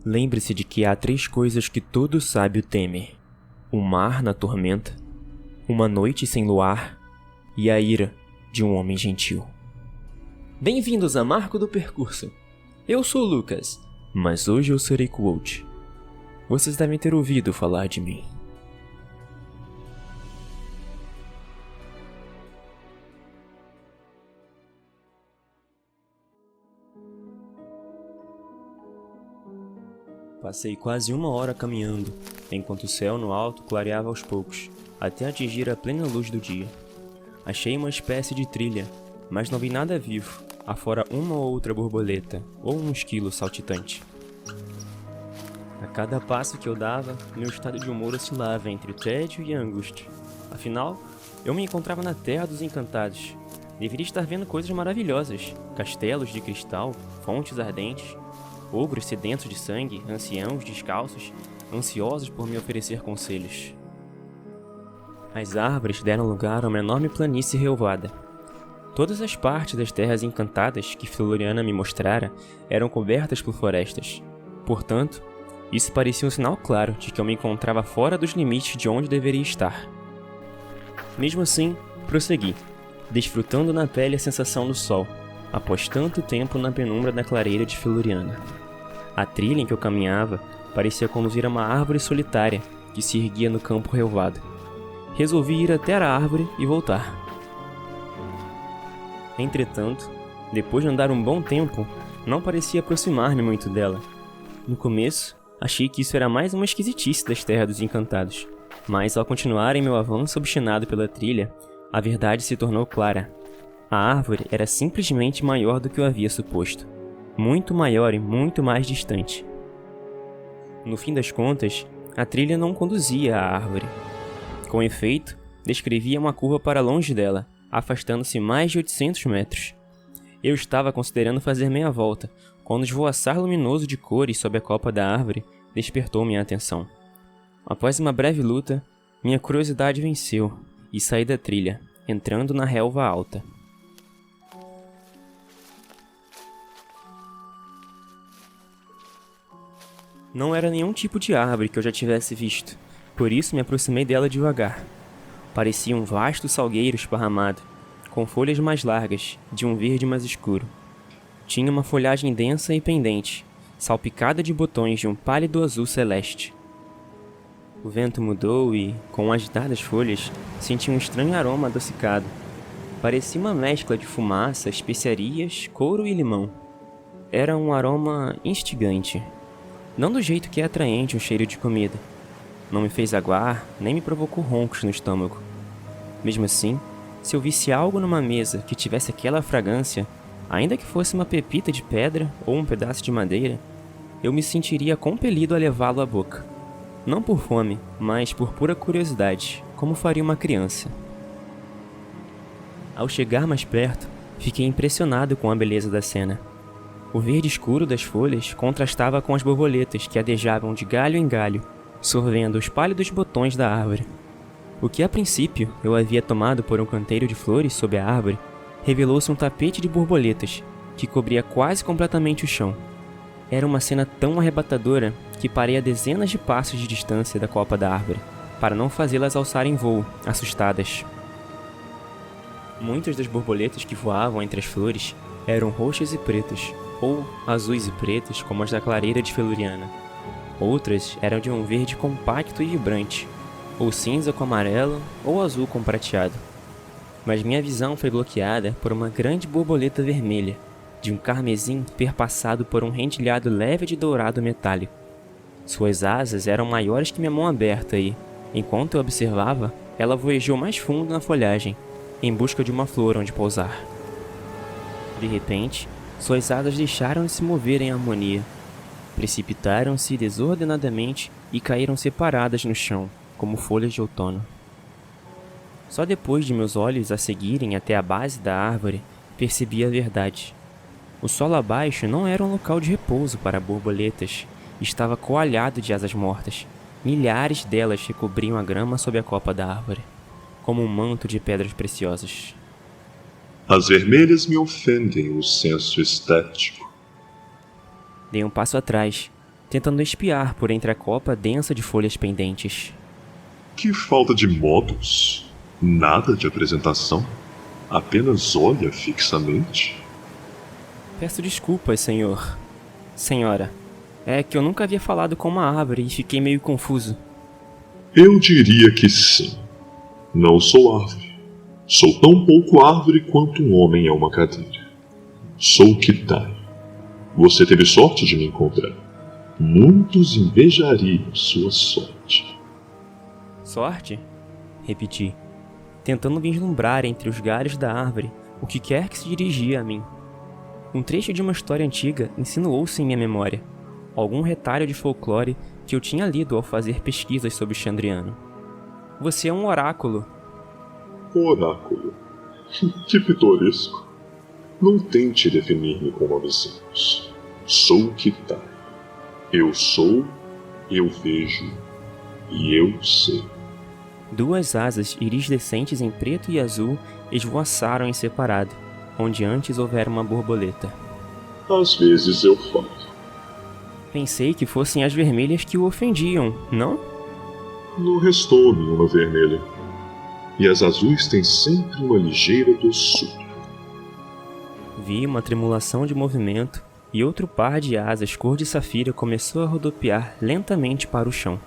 Lembre-se de que há 3 coisas que todo sábio teme: o mar na tormenta, uma noite sem luar e a ira de um homem gentil. Bem-vindos a Marco do Percurso. Eu sou o Lucas, mas hoje eu serei Quote. Vocês devem ter ouvido falar de mim. Passei quase 1 hora caminhando, enquanto o céu no alto clareava aos poucos, até atingir a plena luz do dia. Achei uma espécie de trilha, mas não vi nada vivo, afora uma ou outra borboleta, ou um esquilo saltitante. A cada passo que eu dava, meu estado de humor oscilava entre o tédio e a angústia. Afinal, eu me encontrava na Terra dos Encantados. Deveria estar vendo coisas maravilhosas, castelos de cristal, fontes ardentes, ogros sedentos de sangue, anciãos descalços, ansiosos por me oferecer conselhos. As árvores deram lugar a uma enorme planície relvada. Todas as partes das terras encantadas que Floriana me mostrara eram cobertas por florestas. Portanto, isso parecia um sinal claro de que eu me encontrava fora dos limites de onde deveria estar. Mesmo assim, prossegui, desfrutando na pele a sensação do sol, após tanto tempo na penumbra da clareira de Floriana. A trilha em que eu caminhava parecia conduzir a uma árvore solitária que se erguia no campo relvado. Resolvi ir até a árvore e voltar. Entretanto, depois de andar um bom tempo, não parecia aproximar-me muito dela. No começo, achei que isso era mais uma esquisitice das Terras dos Encantados, mas ao continuar em meu avanço obstinado pela trilha, a verdade se tornou clara. A árvore era simplesmente maior do que eu havia suposto. Muito maior e muito mais distante. No fim das contas, a trilha não conduzia à árvore. Com efeito, descrevia uma curva para longe dela, afastando-se mais de 800 metros. Eu estava considerando fazer meia volta, quando o esvoaçar luminoso de cores sob a copa da árvore despertou minha atenção. Após uma breve luta, minha curiosidade venceu e saí da trilha, entrando na relva alta. Não era nenhum tipo de árvore que eu já tivesse visto, por isso me aproximei dela devagar. Parecia um vasto salgueiro esparramado, com folhas mais largas, de um verde mais escuro. Tinha uma folhagem densa e pendente, salpicada de botões de um pálido azul celeste. O vento mudou e, com agitadas folhas, senti um estranho aroma adocicado. Parecia uma mescla de fumaça, especiarias, couro e limão. Era um aroma instigante. Não do jeito que é atraente um cheiro de comida. Não me fez aguar, nem me provocou roncos no estômago. Mesmo assim, se eu visse algo numa mesa que tivesse aquela fragrância, ainda que fosse uma pepita de pedra ou um pedaço de madeira, eu me sentiria compelido a levá-lo à boca. Não por fome, mas por pura curiosidade, como faria uma criança. Ao chegar mais perto, fiquei impressionado com a beleza da cena. O verde escuro das folhas contrastava com as borboletas que adejavam de galho em galho, sorvendo os pálidos botões da árvore. O que a princípio eu havia tomado por um canteiro de flores sob a árvore, revelou-se um tapete de borboletas que cobria quase completamente o chão. Era uma cena tão arrebatadora que parei a dezenas de passos de distância da copa da árvore, para não fazê-las alçarem voo, assustadas. Muitas das borboletas que voavam entre as flores eram roxas e pretas, ou azuis e pretas como as da clareira de Floriana. Outras eram de um verde compacto e vibrante, ou cinza com amarelo, ou azul com prateado. Mas minha visão foi bloqueada por uma grande borboleta vermelha, de um carmesim perpassado por um rendilhado leve de dourado metálico. Suas asas eram maiores que minha mão aberta e, enquanto eu observava, ela voejou mais fundo na folhagem, em busca de uma flor onde pousar. De repente, suas asas deixaram de se mover em harmonia. Precipitaram-se desordenadamente e caíram separadas no chão, como folhas de outono. Só depois de meus olhos a seguirem até a base da árvore, percebi a verdade. O solo abaixo não era um local de repouso para borboletas, estava coalhado de asas mortas. Milhares delas recobriam a grama sob a copa da árvore, como um manto de pedras preciosas. As vermelhas me ofendem o senso estético. Dei um passo atrás, tentando espiar por entre a copa densa de folhas pendentes. Que falta de modos. Nada de apresentação. Apenas olha fixamente. Peço desculpas, senhor. Senhora, é que eu nunca havia falado com uma árvore e fiquei meio confuso. Eu diria que sim. Não sou árvore. Sou tão pouco árvore quanto um homem é uma cadeira. Sou Kitai. Você teve sorte de me encontrar. Muitos invejariam sua sorte. Sorte? Repeti, tentando vislumbrar entre os galhos da árvore o que quer que se dirigia a mim. Um trecho de uma história antiga insinuou-se em minha memória, algum retalho de folclore que eu tinha lido ao fazer pesquisas sobre Chandriano. Você é um oráculo. Oráculo. Que pitoresco. Não tente definir-me com nomezinhos. Sou Kitai. Eu sou, eu vejo e eu sei. Duas asas iridescentes em preto e azul esvoaçaram em separado, onde antes houvera uma borboleta. Às vezes eu falo. Pensei que fossem as vermelhas que o ofendiam, não? Não restou nenhuma vermelha. E as azuis têm sempre uma ligeira doçura. Vi uma tremulação de movimento e outro par de asas cor de safira começou a rodopiar lentamente para o chão.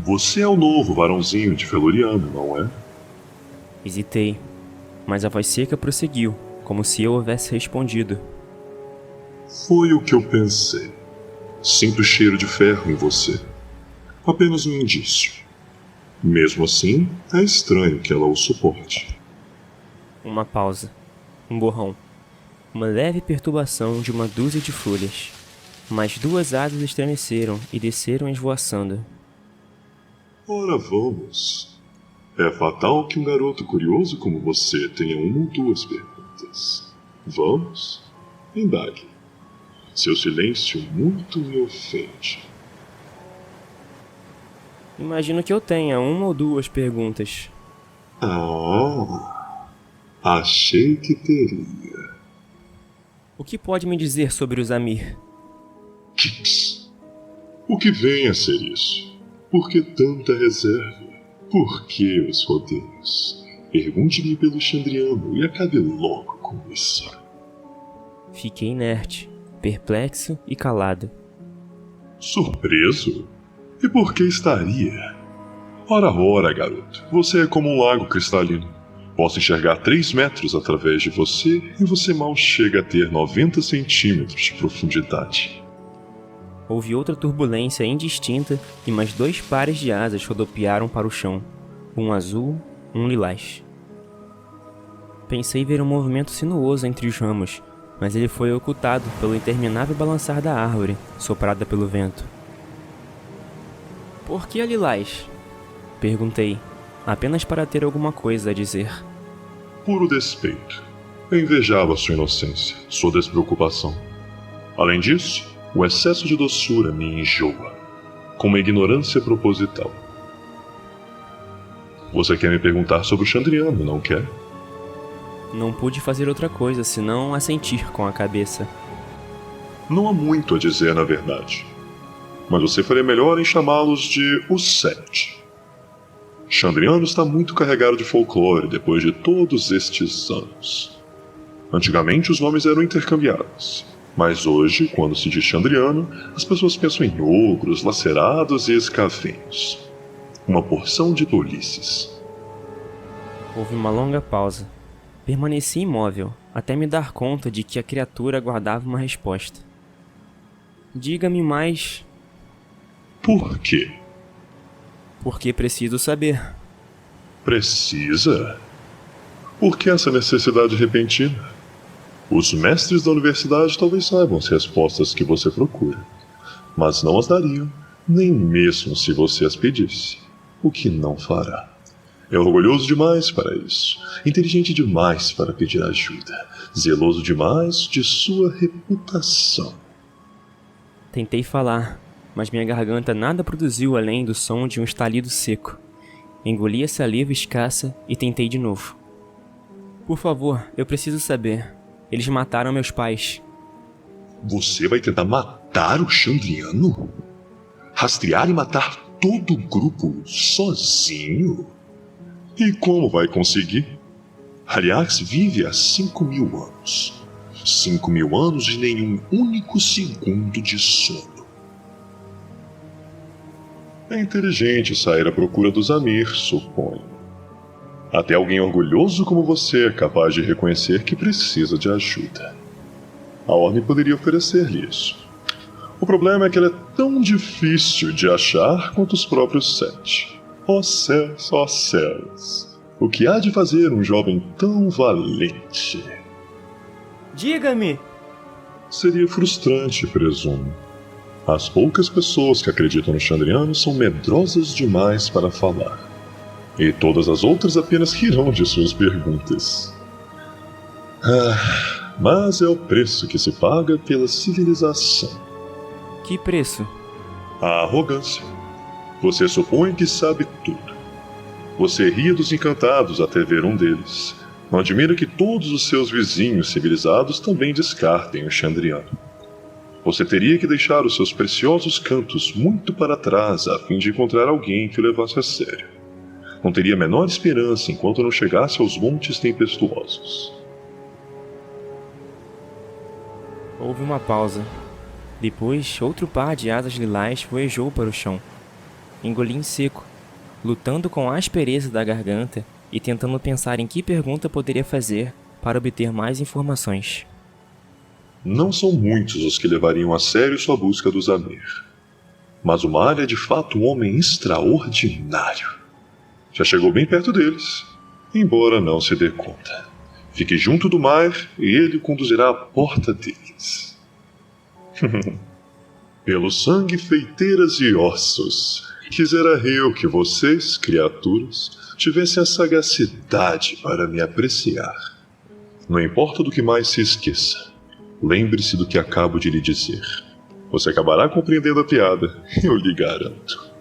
Você é o novo varãozinho de Feluriano, não é? Hesitei, mas a voz seca prosseguiu, como se eu houvesse respondido. Foi o que eu pensei. Sinto cheiro de ferro em você. Apenas um indício. Mesmo assim, é estranho que ela o suporte. Uma pausa. Um borrão. Uma leve perturbação de uma dúzia de folhas. Mas duas asas estremeceram e desceram esvoaçando. Ora vamos. É fatal que um garoto curioso como você tenha uma ou duas perguntas. Vamos? Indague. Seu silêncio muito me ofende. Imagino que eu tenha uma ou duas perguntas. Ah, achei que teria. O que pode me dizer sobre os Amir? Kips. O que vem a ser isso? Por que tanta reserva? Por que os rodeios? Pergunte-me pelo Chandriano e acabe logo com isso. Fiquei inerte, perplexo e calado. Surpreso? E por que estaria? Ora, garoto, você é como um lago cristalino. Posso enxergar 3 metros através de você e você mal chega a ter 90 centímetros de profundidade. Houve outra turbulência indistinta e mais 2 pares de asas rodopiaram para o chão, um azul, um lilás. Pensei ver um movimento sinuoso entre os ramos, mas ele foi ocultado pelo interminável balançar da árvore, soprada pelo vento. Por que a lilás? Perguntei, apenas para ter alguma coisa a dizer. Puro despeito. Eu invejava sua inocência, sua despreocupação. Além disso, o excesso de doçura me enjoa, com uma ignorância proposital. Você quer me perguntar sobre o Chandriano, não quer? Não pude fazer outra coisa senão assentir com a cabeça. Não há muito a dizer, na verdade. Mas você faria melhor em chamá-los de os Sete. Chandriano está muito carregado de folclore depois de todos estes anos. Antigamente os nomes eram intercambiados, mas hoje, quando se diz Chandriano, as pessoas pensam em ogros, lacerados e escaveiros. Uma porção de tolices. Houve uma longa pausa. Permaneci imóvel, até me dar conta de que a criatura aguardava uma resposta. Diga-me mais... Por quê? Porque preciso saber. Precisa? Por que essa necessidade repentina? Os mestres da universidade talvez saibam as respostas que você procura, mas não as dariam, nem mesmo se você as pedisse, o que não fará. É orgulhoso demais para isso, inteligente demais para pedir ajuda, zeloso demais de sua reputação. Tentei falar, mas minha garganta nada produziu além do som de um estalido seco. Engoli a saliva escassa e tentei de novo. Por favor, eu preciso saber. Eles mataram meus pais. Você vai tentar matar matar o Chandriano? Rastrear e matar todo o grupo sozinho? E como vai conseguir? Aliás, vive há 5.000 anos. 5.000 anos e nenhum único segundo de sono. É inteligente sair à procura do Zamir, suponho. Até alguém orgulhoso como você é capaz de reconhecer que precisa de ajuda. A Ordem poderia oferecer-lhe isso. O problema é que ela é tão difícil de achar quanto os próprios Sete. Ó céus, ó céus. O que há de fazer um jovem tão valente? Diga-me! Seria frustrante, presumo. As poucas pessoas que acreditam no Chandriano são medrosas demais para falar. E todas as outras apenas rirão de suas perguntas. Mas é o preço que se paga pela civilização. Que preço? A arrogância. Você supõe que sabe tudo. Você ria dos encantados até ver um deles. Não admira que todos os seus vizinhos civilizados também descartem o Chandriano. Você teria que deixar os seus preciosos cantos muito para trás a fim de encontrar alguém que o levasse a sério. Não teria a menor esperança enquanto não chegasse aos montes tempestuosos. Houve uma pausa. Depois, outro par de asas lilás voejou para o chão. Engoli em seco, lutando com a aspereza da garganta e tentando pensar em que pergunta poderia fazer para obter mais informações. Não são muitos os que levariam a sério sua busca do Zamir. Mas o Mar é de fato um homem extraordinário. Já chegou bem perto deles, embora não se dê conta. Fique junto do Mar e ele o conduzirá à porta deles. Pelo sangue, feiteiras e ossos, quisera eu que vocês, criaturas, tivessem a sagacidade para me apreciar. Não importa do que mais se esqueça, lembre-se do que acabo de lhe dizer. Você acabará compreendendo a piada, eu lhe garanto.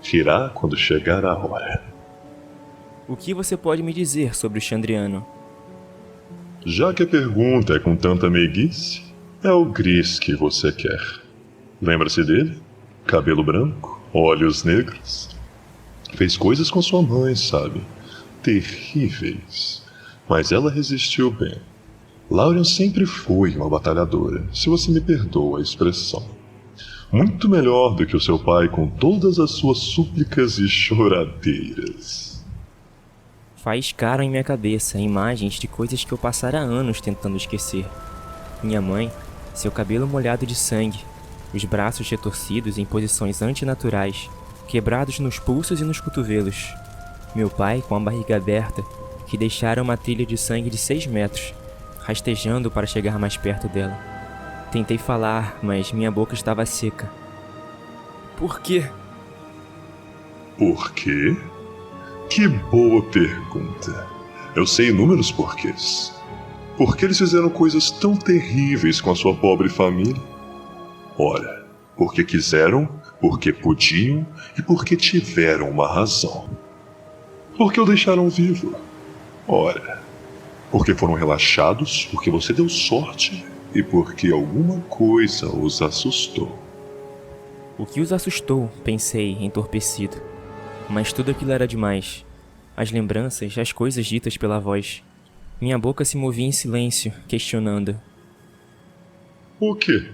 Rirá quando chegar a hora. O que você pode me dizer sobre o Chandriano? Já que a pergunta é com tanta meiguice, é o Gris que você quer. Lembra-se dele? Cabelo branco, olhos negros. Fez coisas com sua mãe, sabe? Terríveis. Mas ela resistiu bem. Laurian sempre foi uma batalhadora, se você me perdoa a expressão. Muito melhor do que o seu pai com todas as suas súplicas e choradeiras. Faiscaram em minha cabeça imagens de coisas que eu passara anos tentando esquecer. Minha mãe, seu cabelo molhado de sangue, os braços retorcidos em posições antinaturais, quebrados nos pulsos e nos cotovelos. Meu pai com a barriga aberta, que deixara uma trilha de sangue de 6 metros, rastejando para chegar mais perto dela. Tentei falar, mas minha boca estava seca. Por quê? Por quê? Que boa pergunta. Eu sei inúmeros porquês. Por que eles fizeram coisas tão terríveis com a sua pobre família? Ora, porque quiseram, porque podiam e porque tiveram uma razão. Por que o deixaram vivo? Ora, porque foram relaxados, porque você deu sorte e porque alguma coisa os assustou. O que os assustou, pensei, entorpecido. Mas tudo aquilo era demais. As lembranças, as coisas ditas pela voz. Minha boca se movia em silêncio, questionando. O quê?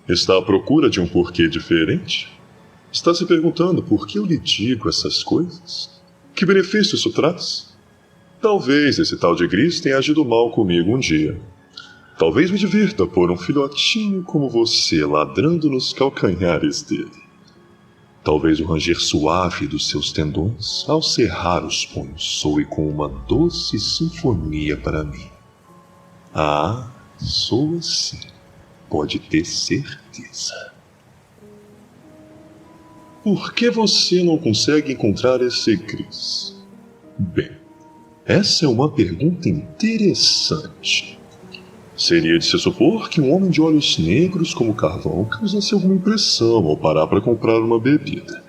Está à procura de um porquê diferente? Está se perguntando por que eu lhe digo essas coisas? Que benefício isso traz? Talvez esse tal de Gris tenha agido mal comigo um dia. Talvez me divirta pôr um filhotinho como você ladrando nos calcanhares dele. Talvez o ranger suave dos seus tendões, ao cerrar os punhos, soe com uma doce sinfonia para mim. Ah, soa sim. Pode ter certeza. Por que você não consegue encontrar esse Gris? Bem, essa é uma pergunta interessante. Seria de se supor que um homem de olhos negros como carvão causasse alguma impressão ao parar para comprar uma bebida.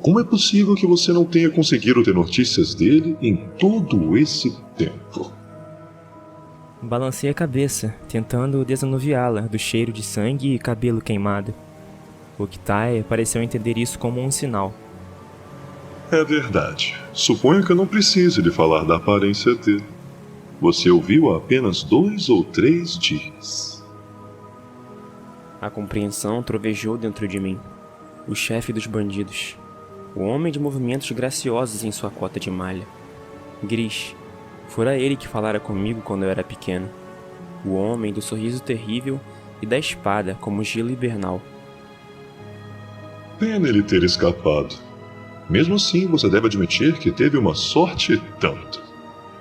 Como é possível que você não tenha conseguido ter notícias dele em todo esse tempo? Balancei a cabeça, tentando desanuviá-la do cheiro de sangue e cabelo queimado. O Kitaya pareceu entender isso como um sinal. É verdade. Suponho que eu não precise lhe falar da aparência dele. Você o viu há apenas 2 ou 3 dias. A compreensão trovejou dentro de mim. O chefe dos bandidos. O homem de movimentos graciosos em sua cota de malha. Gris. Fora ele que falara comigo quando eu era pequeno. O homem do sorriso terrível e da espada como gelo hibernal. Pena ele ter escapado. Mesmo assim, você deve admitir que teve uma sorte e tanto.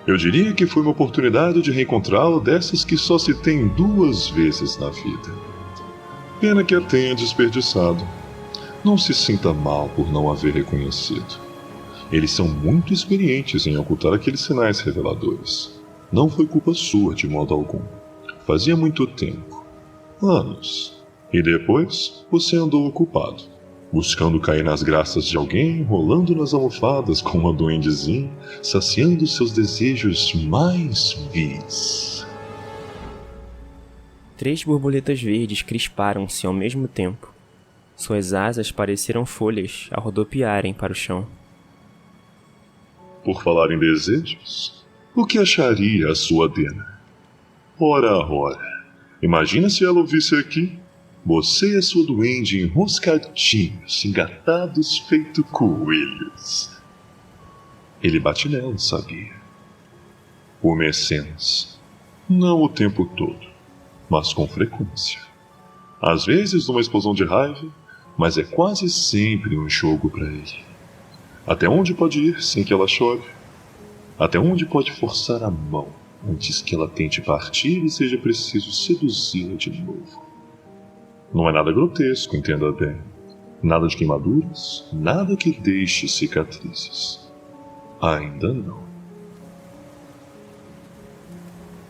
Eu diria que foi uma oportunidade de reencontrá-lo dessas que só se tem 2 vezes na vida. Pena que a tenha desperdiçado. Não se sinta mal por não haver reconhecido. Eles são muito experientes em ocultar aqueles sinais reveladores. Não foi culpa sua de modo algum. Fazia muito tempo. Anos. E depois, você andou ocupado. Buscando cair nas graças de alguém, rolando nas almofadas com uma duendezinha, saciando seus desejos mais vis. 3 borboletas verdes crisparam-se ao mesmo tempo. Suas asas pareceram folhas a rodopiarem para o chão. Por falar em desejos, o que acharia a sua Dena? Ora, imagina se ela ouvisse aqui. Você e a sua duende enroscadinhos, engatados feito coelhos. Ele bate nela, sabia? O mecenas. Não o tempo todo, mas com frequência. Às vezes numa explosão de raiva, mas é quase sempre um jogo para ele. Até onde pode ir sem que ela chore? Até onde pode forçar a mão antes que ela tente partir e seja preciso seduzi-la de novo? Não é nada grotesco, entenda bem. Nada de queimaduras, nada que deixe cicatrizes. Ainda não.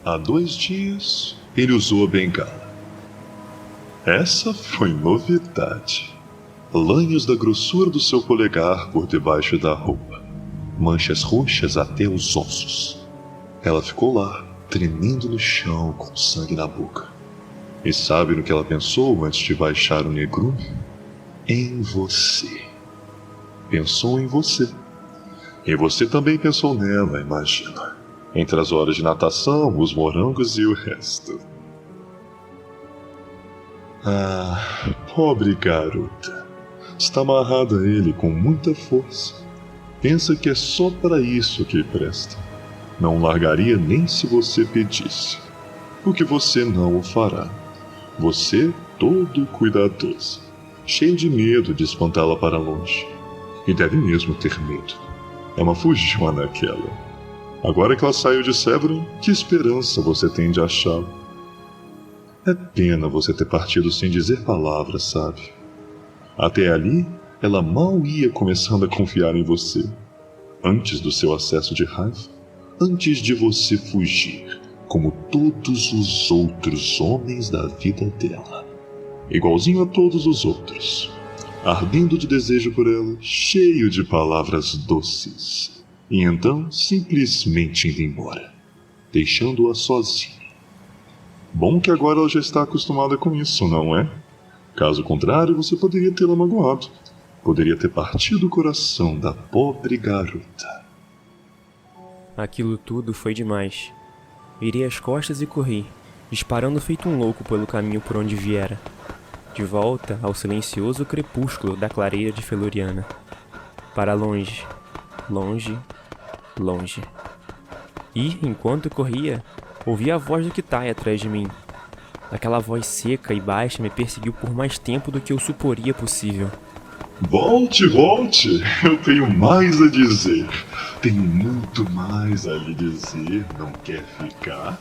Há 2 dias, ele usou a bengala. Essa foi novidade. Lanhos da grossura do seu polegar por debaixo da roupa. Manchas roxas até os ossos. Ela ficou lá, tremendo no chão, com sangue na boca. E sabe no que ela pensou antes de baixar o negrume? Em você. Pensou em você. E você também pensou nela, imagina. Entre as horas de natação, os morangos e o resto. Ah, pobre garota. Está amarrada a ele com muita força. Pensa que é só para isso que presta. Não largaria nem se você pedisse. Porque você não o fará. Você, todo cuidadoso, cheio de medo de espantá-la para longe. E deve mesmo ter medo. É uma fujona aquela. Agora que ela saiu de Severin, que esperança você tem de achá-la? É pena você ter partido sem dizer palavras, sabe? Até ali, ela mal ia começando a confiar em você. Antes do seu acesso de raiva, antes de você fugir. Como todos os outros homens da vida dela. Igualzinho a todos os outros. Ardendo de desejo por ela, cheio de palavras doces. E então, simplesmente indo embora. Deixando-a sozinha. Bom que agora ela já está acostumada com isso, não é? Caso contrário, você poderia tê-la magoado. Poderia ter partido o coração da pobre garota. Aquilo tudo foi demais. Virei as costas e corri, disparando feito um louco pelo caminho por onde viera. De volta ao silencioso crepúsculo da clareira de Feluriana. Para longe, longe, longe. E, enquanto corria, ouvi a voz do Kitaya atrás de mim. Aquela voz seca e baixa me perseguiu por mais tempo do que eu suporia possível. Volte, volte! Eu tenho mais a dizer. Tenho muito mais a lhe dizer. Não quer ficar?